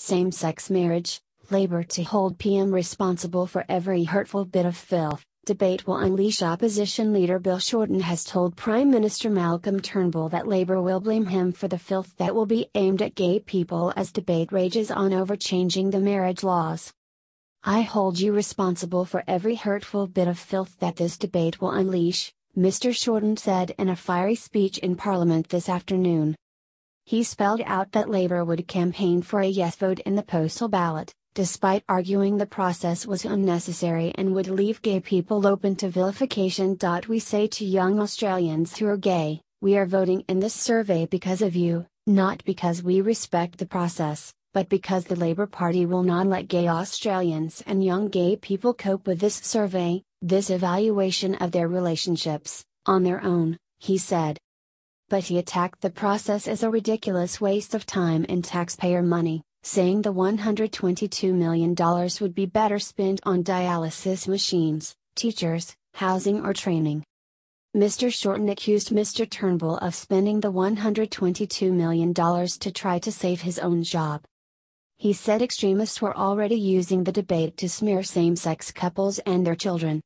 Same-sex marriage, Labour to hold PM responsible for every hurtful bit of filth, debate will unleash opposition leader Bill Shorten has told Prime Minister Malcolm Turnbull that Labour will blame him for the filth that will be aimed at gay people as debate rages on over changing the marriage laws. "I hold you responsible for every hurtful bit of filth that this debate will unleash," Mr. Shorten said in a fiery speech in Parliament this afternoon. He spelled out that Labour would campaign for a yes vote in the postal ballot, despite arguing the process was unnecessary and would leave gay people open to vilification. "We say to young Australians who are gay, we are voting in this survey because of you, not because we respect the process, but because the Labour Party will not let gay Australians and young gay people cope with this survey, this evaluation of their relationships, on their own," he said. But he attacked the process as a ridiculous waste of time and taxpayer money, saying the $122 million would be better spent on dialysis machines, teachers, housing or training. Mr. Shorten accused Mr. Turnbull of spending the $122 million to try to save his own job. He said extremists were already using the debate to smear same-sex couples and their children.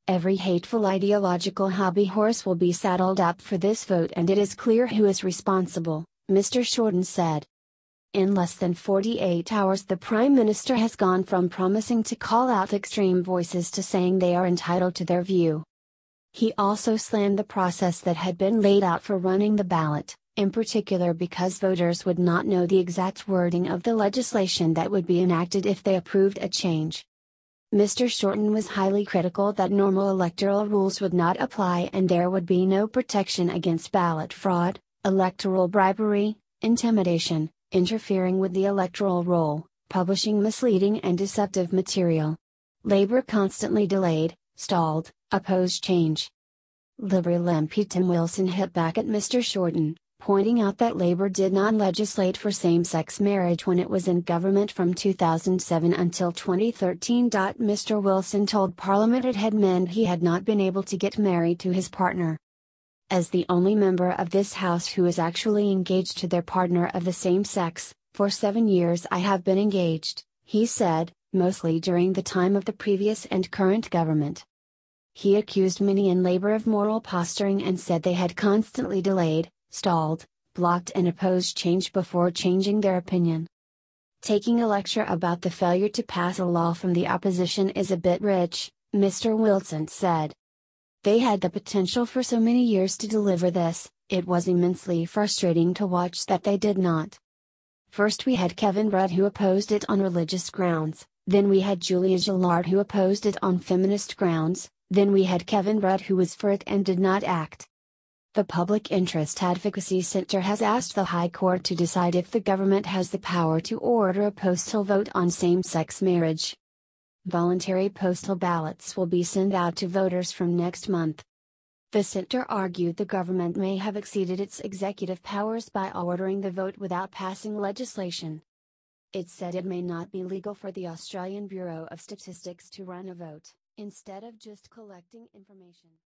"Every hateful ideological hobby horse will be saddled up for this vote and it is clear who is responsible," Mr. Shorten said. In less than 48 hours the Prime Minister has gone from promising to call out extreme voices to saying they are entitled to their view. He also slammed the process that had been laid out for running the ballot, in particular because voters would not know the exact wording of the legislation that would be enacted if they approved a change. Mr. Shorten was highly critical that normal electoral rules would not apply and there would be no protection against ballot fraud, electoral bribery, intimidation, interfering with the electoral roll, publishing misleading and deceptive material. Labour constantly delayed, stalled, opposed change. Liberal MP Tim Wilson hit back at Mr. Shorten, pointing out that Labour did not legislate for same-sex marriage when it was in government from 2007 until 2013. Mr. Wilson told Parliament it had meant he had not been able to get married to his partner. "As the only member of this House who is actually engaged to their partner of the same sex, for 7 years I have been engaged," he said, mostly during the time of the previous and current government. He accused many in Labour of moral posturing and said they had constantly delayed, stalled, blocked and opposed change before changing their opinion. "Taking a lecture about the failure to pass a law from the opposition is a bit rich," Mr. Wilson said. "They had the potential for so many years to deliver this, it was immensely frustrating to watch that they did not. First we had Kevin Rudd who opposed it on religious grounds, then we had Julia Gillard who opposed it on feminist grounds, then we had Kevin Rudd who was for it and did not act." The Public Interest Advocacy Centre has asked the High Court to decide if the government has the power to order a postal vote on same-sex marriage. Voluntary postal ballots will be sent out to voters from next month. The centre argued the government may have exceeded its executive powers by ordering the vote without passing legislation. It said it may not be legal for the Australian Bureau of Statistics to run a vote, instead of just collecting information.